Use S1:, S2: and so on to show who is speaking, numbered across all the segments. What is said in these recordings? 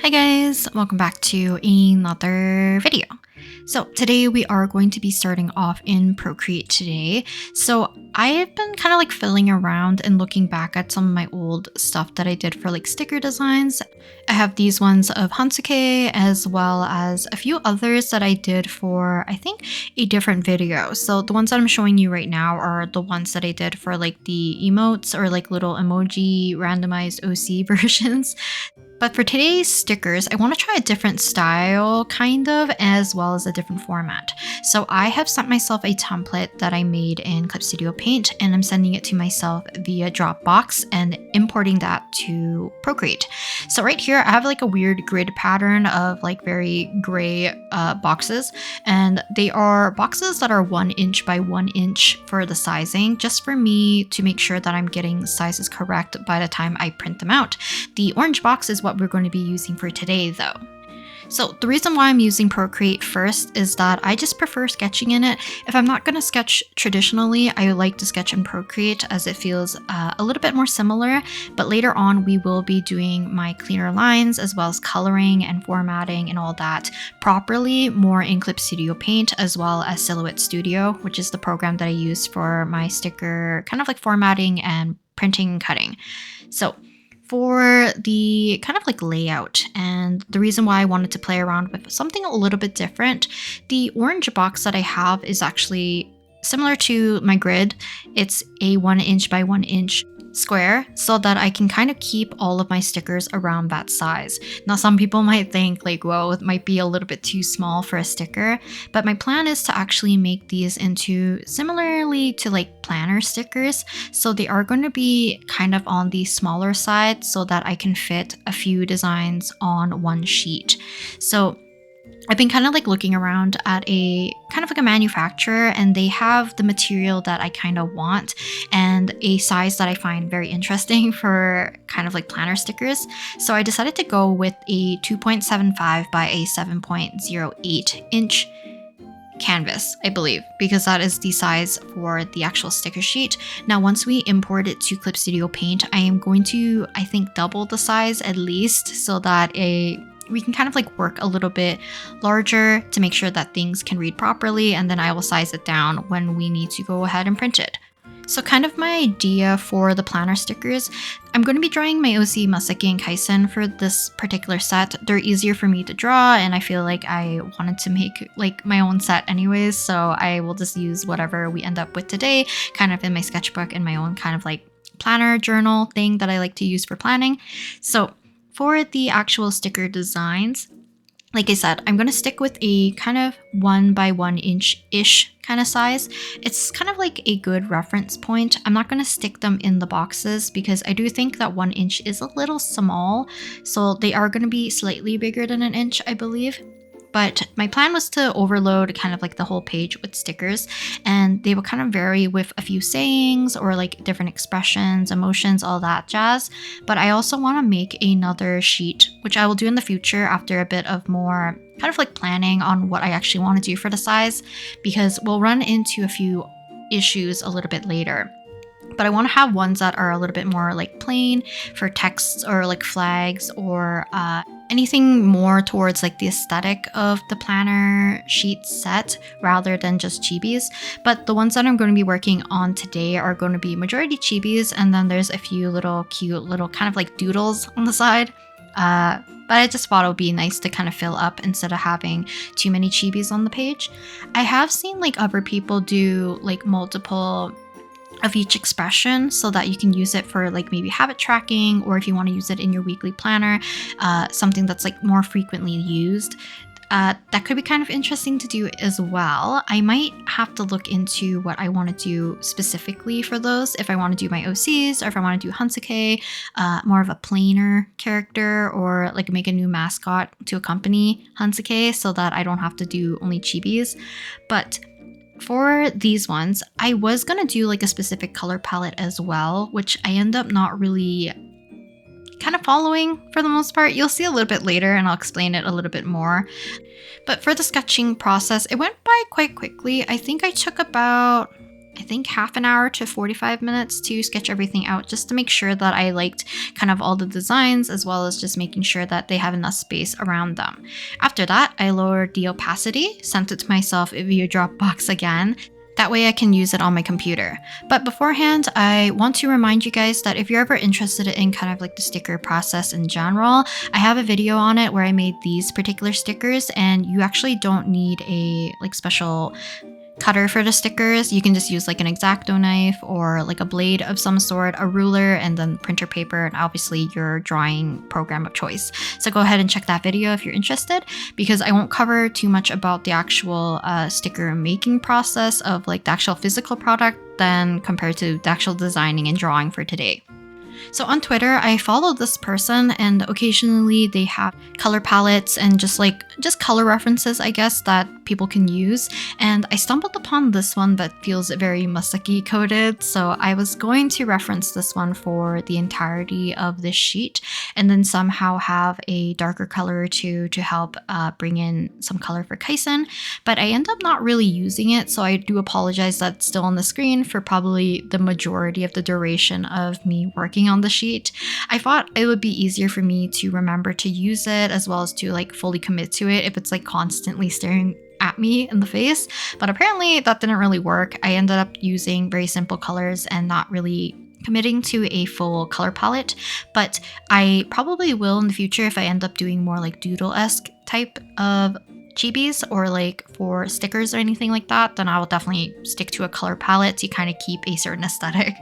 S1: Hi guys, welcome back to another video. So today we are going to be starting off in Procreate today. So I've been kind of like fiddling around and looking back at some of my old stuff that I did for like sticker designs. I have these ones of Hansuke as well as a few others that I did for I think a different video. So the ones that I'm showing you right now are the ones that I did for like the emotes or like little emoji randomized OC versions. But for today's stickers, I want to try a different style, kind of, as well as a different format. So I have sent myself a template that I made in Clip Studio Paint, and I'm sending it to myself via Dropbox and importing that to Procreate. So right here, I have like a weird grid pattern of like very gray boxes, and they are boxes that are 1 inch by 1 inch for the sizing, just for me to make sure that I'm getting sizes correct by the time I print them out. The orange box is what we're going to be using for today though. So the reason why I'm using Procreate first is that I just prefer sketching in it. If I'm not going to sketch traditionally, I like to sketch in Procreate as it feels a little bit more similar, but later on we will be doing my cleaner lines as well as coloring and formatting and all that properly more in Clip Studio Paint as well as Silhouette Studio, which is the program that I use for my sticker kind of like formatting and printing and cutting. So for the kind of like layout and the reason why I wanted to play around with something a little bit different, the orange box that I have is actually similar to my grid. It's a 1 inch by 1 inch square so that I can kind of keep all of my stickers around that size. Now, some people might think like, whoa, it might be a little bit too small for a sticker, but my plan is to actually make these into similarly to like planner stickers. So they are going to be kind of on the smaller side so that I can fit a few designs on one sheet. So I've been kind of like looking around at a kind of like a manufacturer, and they have the material that I kind of want and a size that I find very interesting for kind of like planner stickers. So I decided to go with a 2.75 by a 7.08 inch canvas, I believe, because that is the size for the actual sticker sheet. Now, once we import it to Clip Studio Paint, I am going to, I think, double the size at least so that we can kind of like work a little bit larger to make sure that things can read properly, and then I will size it down when we need to go ahead and print it. So kind of my idea for the planner stickers, I'm going to be drawing my OC Masaki and Kaisen for this particular set. They're easier for me to draw, and I feel like I wanted to make like my own set anyways, so I will just use whatever we end up with today, kind of in my sketchbook and my own kind of like planner journal thing that I like to use for planning. So for the actual sticker designs, like I said, I'm going to stick with a kind of 1 by 1 inch-ish kind of size. It's kind of like a good reference point. I'm not going to stick them in the boxes because I do think that 1 inch is a little small. So they are going to be slightly bigger than an inch, I believe. But my plan was to overload kind of like the whole page with stickers, and they will kind of vary with a few sayings or like different expressions, emotions, all that jazz. But I also want to make another sheet, which I will do in the future after a bit of more kind of like planning on what I actually want to do for the size, because we'll run into a few issues a little bit later. But I want to have ones that are a little bit more like plain for texts or like flags or anything more towards like the aesthetic of the planner sheet set rather than just chibis. But the ones that I'm going to be working on today are going to be majority chibis, and then there's a few little cute little kind of like doodles on the side. But I just thought it would be nice to kind of fill up instead of having too many chibis on the page. I have seen like other people do like multiple of each expression so that you can use it for like maybe habit tracking, or if you want to use it in your weekly planner, something that's like more frequently used. That could be kind of interesting to do as well. I might have to look into what I want to do specifically for those, if I want to do my OCs or if I want to do Hansuke, more of a plainer character, or like make a new mascot to accompany Hansuke so that I don't have to do only chibis. But for these ones, I was going to do like a specific color palette as well, which I end up not really kind of following for the most part. You'll see a little bit later and I'll explain it a little bit more. But for the sketching process, it went by quite quickly. I think I took about I think half an hour to 45 minutes to sketch everything out, just to make sure that I liked kind of all the designs, as well as just making sure that they have enough space around them. After that, I lowered the opacity, sent it to myself via Dropbox again. That way I can use it on my computer. But beforehand, I want to remind you guys that if you're ever interested in kind of like the sticker process in general, I have a video on it where I made these particular stickers, and you actually don't need a like special cutter for the stickers. You can just use like an X-Acto knife or like a blade of some sort, a ruler, and then printer paper, and obviously your drawing program of choice. So go ahead and check that video if you're interested, because I won't cover too much about the actual sticker making process of like the actual physical product than compared to the actual designing and drawing for today. So on Twitter, I follow this person, and occasionally they have color palettes and just color references, I guess, that people can use. And I stumbled upon this one that feels very musky coated. So I was going to reference this one for the entirety of this sheet, and then somehow have a darker color or two to help bring in some color for Kaisen. But I end up not really using it. So I do apologize that's still on the screen for probably the majority of the duration of me working on the sheet. I thought it would be easier for me to remember to use it, as well as to like fully commit to it if it's like constantly staring at me in the face. But apparently that didn't really work. I ended up using very simple colors and not really committing to a full color palette. But I probably will in the future if I end up doing more like doodle-esque type of chibis, or like for stickers or anything like that, then I will definitely stick to a color palette to kind of keep a certain aesthetic.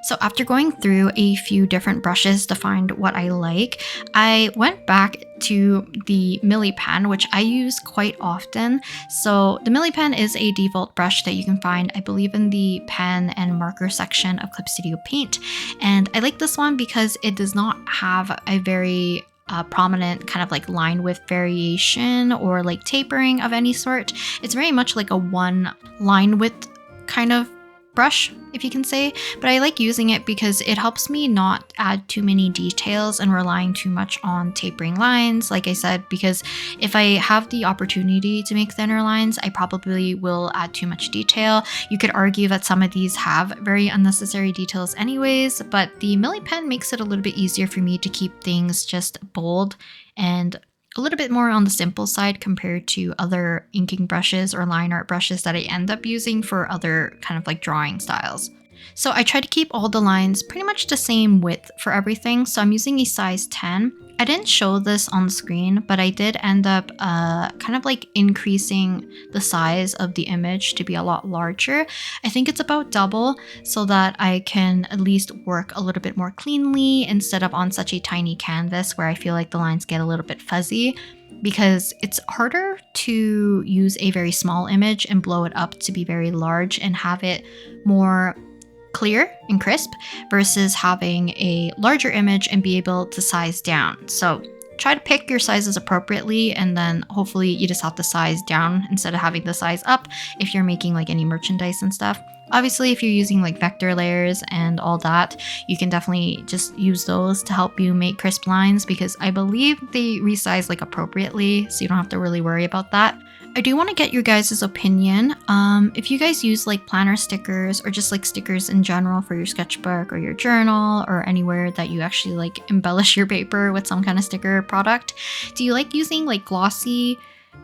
S1: So after going through a few different brushes to find what I like, I went back to the Milli pen, which I use quite often. So the Milli pen is a default brush that you can find, I believe, in the pen and marker section of Clip Studio Paint. And I like this one because it does not have a very prominent kind of like line width variation or like tapering of any sort. It's very much like a one line width kind of brush, if you can say, but I like using it because it helps me not add too many details and relying too much on tapering lines, like I said, because if I have the opportunity to make thinner lines, I probably will add too much detail. You could argue that some of these have very unnecessary details anyways, but the Milli pen makes it a little bit easier for me to keep things just bold and a little bit more on the simple side compared to other inking brushes or line art brushes that I end up using for other kind of like drawing styles. So I try to keep all the lines pretty much the same width for everything. So I'm using a size 10. I didn't show this on screen, but I did end up kind of like increasing the size of the image to be a lot larger. I think it's about double, so that I can at least work a little bit more cleanly instead of on such a tiny canvas where I feel like the lines get a little bit fuzzy, because it's harder to use a very small image and blow it up to be very large and have it more clear and crisp versus having a larger image and be able to size down. So try to pick your sizes appropriately, and then hopefully you just have to size down instead of having the size up if you're making like any merchandise and stuff. Obviously, if you're using like vector layers and all that, you can definitely just use those to help you make crisp lines, because I believe they resize like appropriately, so you don't have to really worry about that. I do want to get your guys' opinion. If you guys use like planner stickers or just like stickers in general for your sketchbook or your journal or anywhere that you actually like embellish your paper with some kind of sticker product, do you like using like glossy?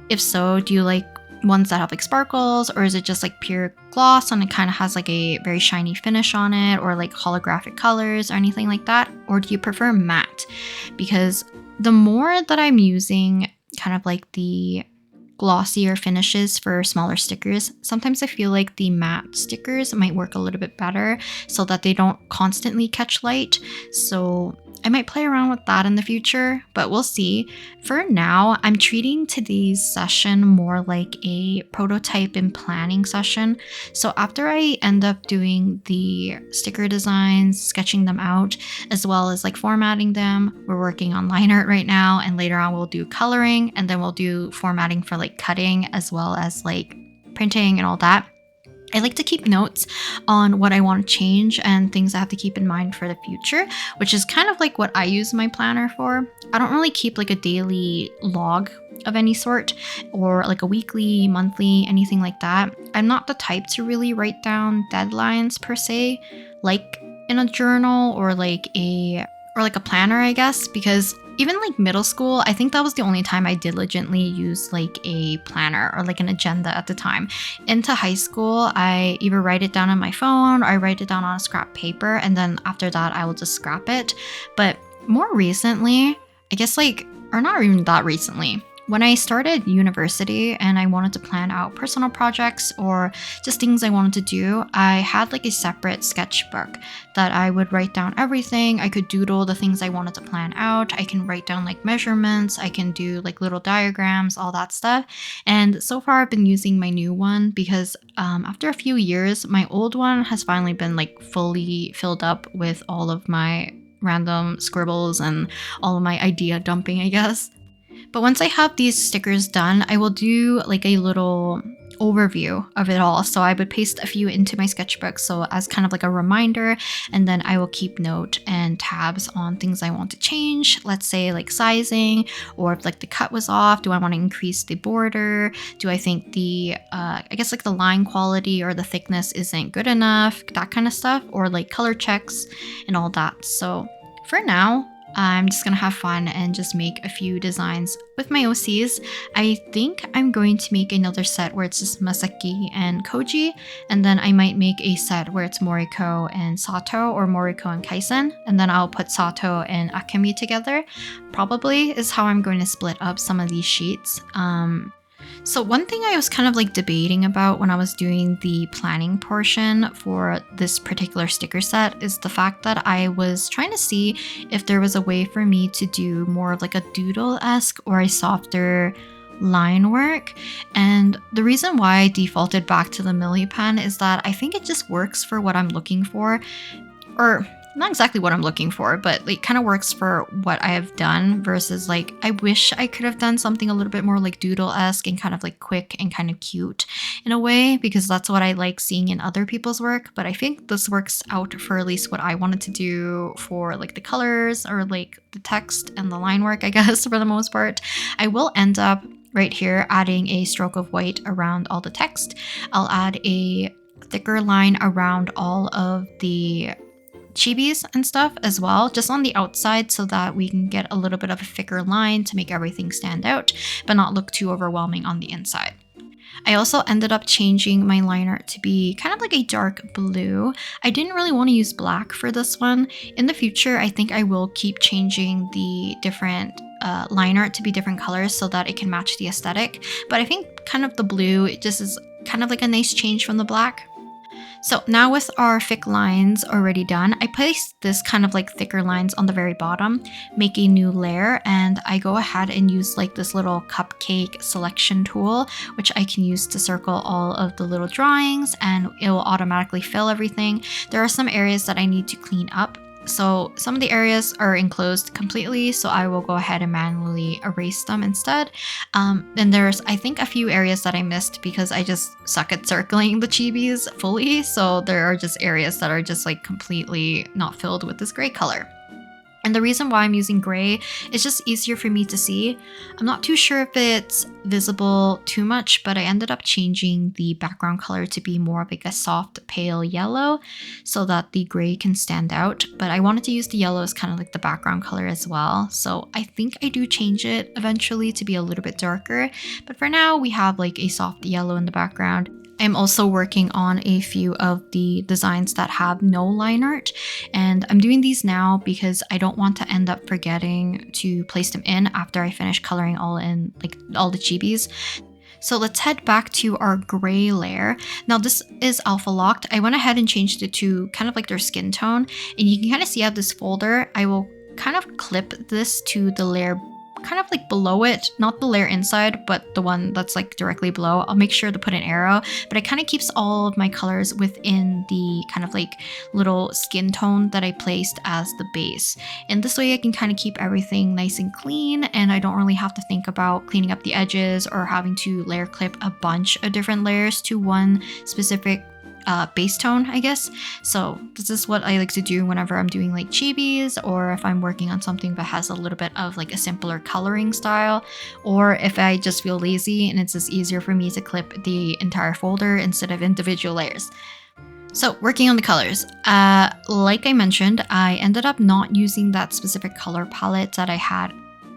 S1: If so, do you like ones that have like sparkles, or is it just like pure gloss and it kind of has like a very shiny finish on it, or like holographic colors or anything like that? Or do you prefer matte? Because the more that I'm using kind of like the glossier finishes for smaller stickers, sometimes I feel like the matte stickers might work a little bit better so that they don't constantly catch light. So I might play around with that in the future, but we'll see. For now, I'm treating today's session more like a prototype and planning session. So after I end up doing the sticker designs, sketching them out, as well as like formatting them, we're working on line art right now, and later on we'll do coloring, and then we'll do formatting for like cutting as well as like printing and all that. I like to keep notes on what I want to change and things I have to keep in mind for the future, which is kind of like what I use my planner for. I don't really keep like a daily log of any sort, or like a weekly, monthly, anything like that. I'm not the type to really write down deadlines per se, like in a journal or like a planner, I guess, because even like middle school, I think that was the only time I diligently used like a planner or like an agenda at the time. Into high school, I either write it down on my phone or I write it down on a scrap paper, and then after that I will just scrap it. But more recently, I guess like, or not even that recently, when I started university and I wanted to plan out personal projects or just things I wanted to do, I had like a separate sketchbook that I would write down everything. I could doodle the things I wanted to plan out. I can write down like measurements. I can do like little diagrams, all that stuff. And so far I've been using my new one because after a few years, my old one has finally been like fully filled up with all of my random scribbles and all of my idea dumping, I guess. But once I have these stickers done, I will do like a little overview of it all. So I would paste a few into my sketchbook so as kind of like a reminder, and then I will keep note and tabs on things I want to change. Let's say like sizing, or if like the cut was off, do I want to increase the border? Do I think the I guess like the line quality or the thickness isn't good enough? That kind of stuff, or like color checks and all that. So for now, I'm just gonna have fun and just make a few designs with my OCs. I think I'm going to make another set where it's just Masaki and Koji, and then I might make a set where it's Moriko and Sato, or Moriko and Kaisen, and then I'll put Sato and Akemi together. Probably is how I'm going to split up some of these sheets. So one thing I was kind of like debating about when I was doing the planning portion for this particular sticker set is the fact that I was trying to see if there was a way for me to do more of like a doodle-esque or a softer line work. And the reason why I defaulted back to the Milli pen is that I think it just works for what I'm looking for, or not exactly what I'm looking for, but it kind of works for what I have done, versus like I wish I could have done something a little bit more like doodle-esque and kind of like quick and kind of cute in a way, because that's what I like seeing in other people's work. But I think this works out for at least what I wanted to do for like the colors or like the text and the line work, I guess, for the most part. I will end up right here adding a stroke of white around all the text. I'll add a thicker line around all of the chibis and stuff as well, just on the outside, so that we can get a little bit of a thicker line to make everything stand out, but not look too overwhelming on the inside. I also ended up changing my line art to be kind of like a dark blue. I didn't really want to use black for this one. In the future, I think I will keep changing the different line art to be different colors so that it can match the aesthetic. But I think kind of the blue, it just is kind of like a nice change from the black. So now with our thick lines already done, I place this kind of like thicker lines on the very bottom, make a new layer, and I go ahead and use like this little cupcake selection tool, which I can use to circle all of the little drawings, and it will automatically fill everything. There are some areas that I need to clean up. So some of the areas are enclosed completely, so I will go ahead and manually erase them instead. And there's, I think, a few areas that I missed because I just suck at circling the chibis fully. So there are just areas that are just like completely not filled with this gray color. And the reason why I'm using gray is just easier for me to see. I'm not too sure if it's visible too much, but I ended up changing the background color to be more of like a soft pale yellow so that the gray can stand out. But I wanted to use the yellow as kind of like the background color as well. So I think I do change it eventually to be a little bit darker. But for now, we have like a soft yellow in the background. I'm also working on a few of the designs that have no line art, and I'm doing these now because I don't want to end up forgetting to place them in after I finish coloring all in, like all the chibis. So let's head back to our gray layer. Now this is alpha locked. I went ahead and changed it to kind of like their skin tone, and you can kind of see I have this folder. I will kind of clip this to the layer kind of like below it, not the layer inside, but the one that's like directly below. I'll make sure to put an arrow, but it kind of keeps all of my colors within the kind of like little skin tone that I placed as the base. And this way I can kind of keep everything nice and clean, and I don't really have to think about cleaning up the edges or having to layer clip a bunch of different layers to one specific base tone, I guess. So this is what I like to do whenever I'm doing like chibis, or if I'm working on something that has a little bit of like a simpler coloring style, or if I just feel lazy and it's just easier for me to clip the entire folder instead of individual layers. So working on the colors, like I mentioned, I ended up not using that specific color palette that I had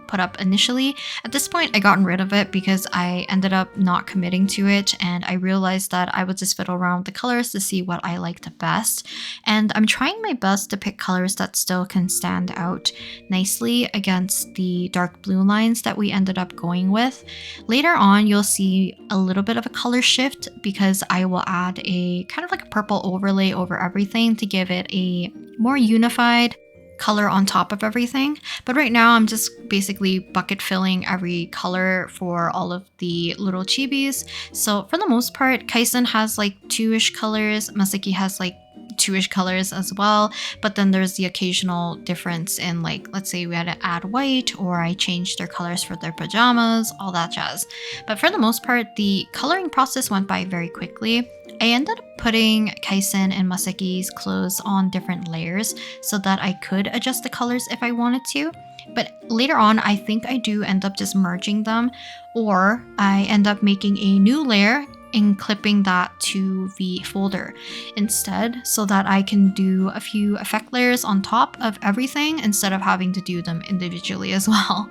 S1: put up initially. At this point, I gotten rid of it because I ended up not committing to it, and I realized that I would just fiddle around with the colors to see what I liked the best. And I'm trying my best to pick colors that still can stand out nicely against the dark blue lines that we ended up going with. Later on, you'll see a little bit of a color shift because I will add a kind of like a purple overlay over everything to give it a more unified color on top of everything. But right now I'm just basically bucket filling every color for all of the little chibis. So for the most part, Kaisen has like 2-ish colors, Masaki has like 2-ish colors as well, but then there's the occasional difference in, like, let's say we had to add white, or I changed their colors for their pajamas, all that jazz. But for the most part, the coloring process went by very quickly. I ended up putting Kaisen and Masaki's clothes on different layers so that I could adjust the colors if I wanted to. But later on, I think I do end up just merging them, or I end up making a new layer and clipping that to the folder instead, so that I can do a few effect layers on top of everything instead of having to do them individually as well.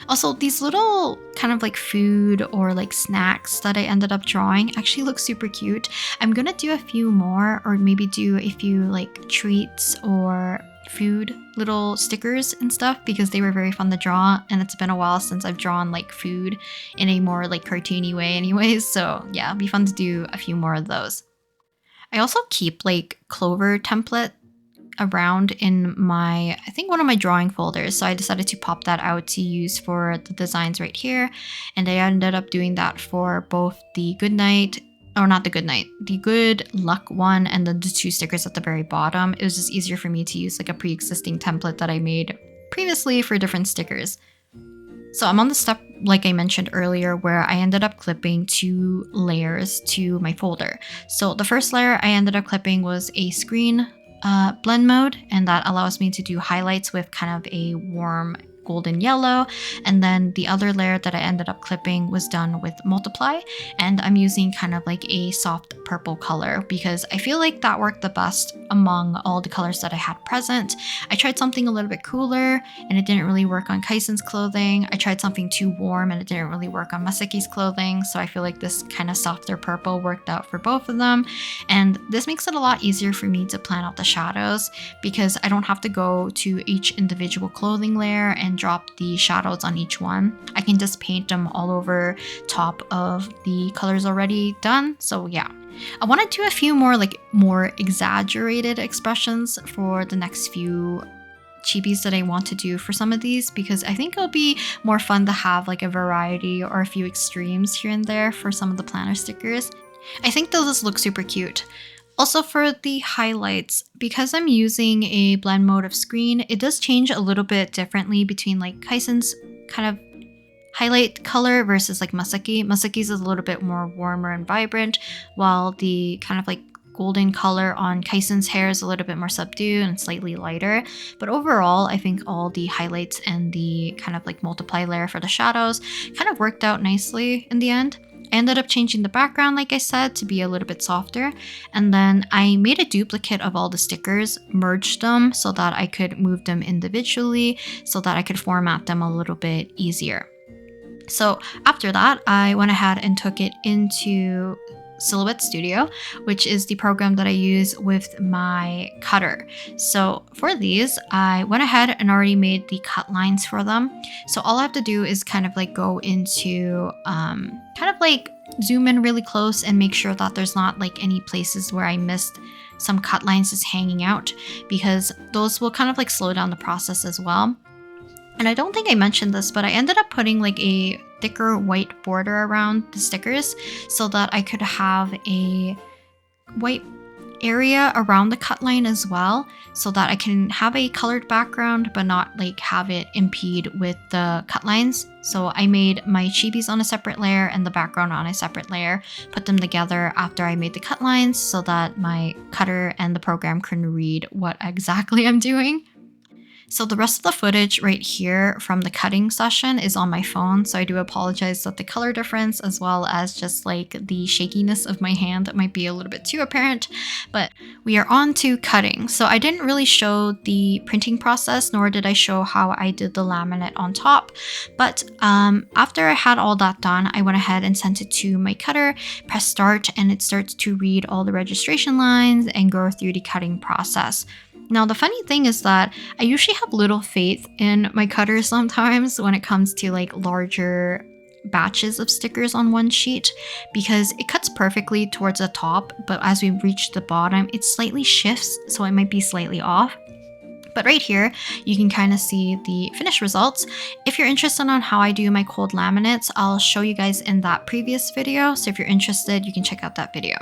S1: Also, these little kind of like food or like snacks that I ended up drawing actually look super cute. I'm gonna do a few more, or maybe do a few like treats or food little stickers and stuff, because they were very fun to draw, and it's been a while since I've drawn like food in a more like cartoony way anyways. So yeah, it'll be fun to do a few more of those. I also keep like Clover template around in my, I think one of my drawing folders, so I decided to pop that out to use for the designs right here. And I ended up doing that for both the good night, or not the good night, the good luck one, and then the 2 stickers at the very bottom. It was just easier for me to use like a pre-existing template that I made previously for different stickers. So I'm on the step, like I mentioned earlier, where I ended up clipping 2 layers to my folder. So the first layer I ended up clipping was a screen blend mode, and that allows me to do highlights with kind of a warm golden yellow. And then the other layer that I ended up clipping was done with multiply, and I'm using kind of like a soft purple color because I feel like that worked the best among all the colors that I had present. I tried something a little bit cooler and it didn't really work on Kaisen's clothing. I tried something too warm and it didn't really work on Masaki's clothing, so I feel like this kind of softer purple worked out for both of them. And this makes it a lot easier for me to plan out the shadows because I don't have to go to each individual clothing layer and drop the shadows on each one. I can just paint them all over top of the colors already done. So yeah, I want to do a few more like more exaggerated expressions for the next few chibis that I want to do for some of these, because I think it'll be more fun to have like a variety or a few extremes here and there for some of the planner stickers. I think they'll just look super cute. Also for the highlights, because I'm using a blend mode of screen, it does change a little bit differently between like Kaisen's kind of highlight color versus like Masaki. Masaki's is a little bit more warmer and vibrant, while the kind of like golden color on Kaisen's hair is a little bit more subdued and slightly lighter. But overall, I think all the highlights and the kind of like multiply layer for the shadows kind of worked out nicely in the end. I ended up changing the background, like I said, to be a little bit softer. And then I made a duplicate of all the stickers, merged them so that I could move them individually, so that I could format them a little bit easier. So after that, I went ahead and took it into Silhouette Studio, which is the program that I use with my cutter. So for these, I went ahead and already made the cut lines for them. So all I have to do is kind of like go into kind of like zoom in really close and make sure that there's not like any places where I missed some cut lines just hanging out, because those will kind of like slow down the process as well. And I don't think I mentioned this, but I ended up putting like a thicker white border around the stickers so that I could have a white area around the cut line as well, so that I can have a colored background but not like have it impede with the cut lines. So I made my chibis on a separate layer and the background on a separate layer, put them together after I made the cut lines so that my cutter and the program can read what exactly I'm doing. So the rest of the footage right here from the cutting session is on my phone, so I do apologize that the color difference as well as just like the shakiness of my hand might be a little bit too apparent, but we are on to cutting. So I didn't really show the printing process, nor did I show how I did the laminate on top, but after I had all that done, I went ahead and sent it to my cutter, press start, and it starts to read all the registration lines and go through the cutting process. Now, the funny thing is that I usually have little faith in my cutter sometimes when it comes to like larger batches of stickers on one sheet, because it cuts perfectly towards the top, but as we reach the bottom, it slightly shifts, so it might be slightly off. But right here, you can kind of see the finished results. If you're interested on how I do my cold laminates, I'll show you guys in that previous video. So if you're interested, you can check out that video.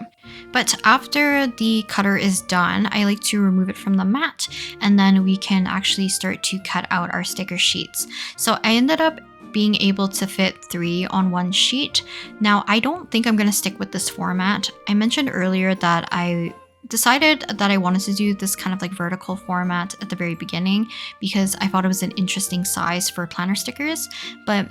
S1: But after the cutter is done, I like to remove it from the mat, and then we can actually start to cut out our sticker sheets. So I ended up being able to fit 3 on one sheet. Now, I don't think I'm going to stick with this format. I mentioned earlier that I decided that I wanted to do this kind of like vertical format at the very beginning because I thought it was an interesting size for planner stickers, but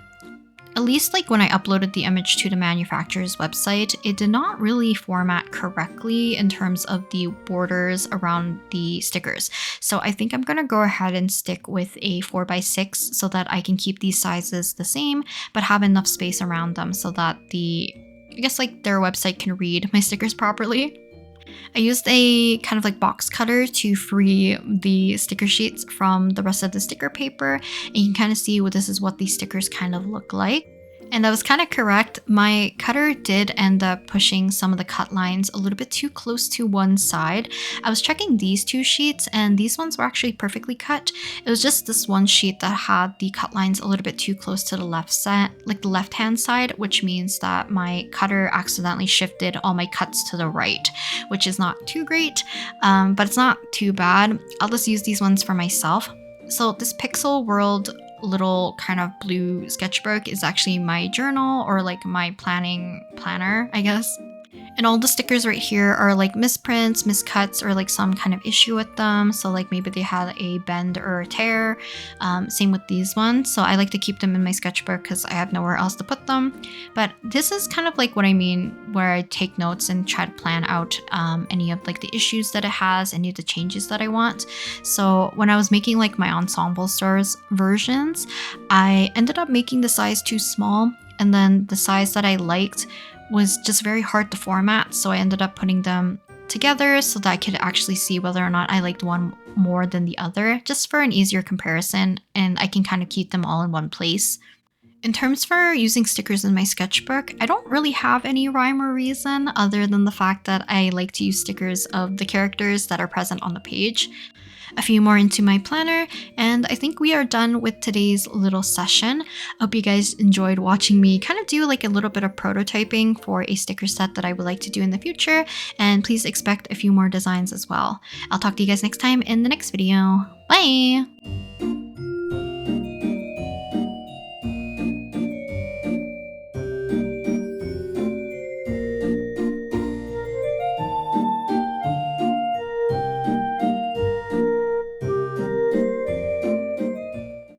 S1: at least like when I uploaded the image to the manufacturer's website, it did not really format correctly in terms of the borders around the stickers. So I think I'm gonna go ahead and stick with a 4x6 so that I can keep these sizes the same, but have enough space around them so that I guess like their website can read my stickers properly. I used a kind of like box cutter to free the sticker sheets from the rest of the sticker paper, and you can kind of see this is what these stickers kind of look like. And that was kind of correct. My cutter did end up pushing some of the cut lines a little bit too close to one side. I was checking these 2 sheets and these ones were actually perfectly cut. It was just this one sheet that had the cut lines a little bit too close to the left side, like the left hand side, which means that my cutter accidentally shifted all my cuts to the right, which is not too great, but it's not too bad. I'll just use these ones for myself. So this Pixel World little kind of blue sketchbook is actually my journal, or like my planner, I guess. And all the stickers right here are like misprints, miscuts, or like some kind of issue with them. So like maybe they had a bend or a tear. Same with these ones. So I like to keep them in my sketchbook because I have nowhere else to put them. But this is kind of like what I mean, where I take notes and try to plan out any of like the issues that it has, any of the changes that I want. So when I was making like my Ensemble Stars versions, I ended up making the size too small. And then the size that I liked was just very hard to format, so I ended up putting them together so that I could actually see whether or not I liked one more than the other, just for an easier comparison, and I can kind of keep them all in one place. In terms for using stickers in my sketchbook, I don't really have any rhyme or reason other than the fact that I like to use stickers of the characters that are present on the page. A few more into my planner, and I think we are done with today's little session. I hope you guys enjoyed watching me kind of do like a little bit of prototyping for a sticker set that I would like to do in the future, and please expect a few more designs as well. I'll talk to you guys next time in the next video. Bye!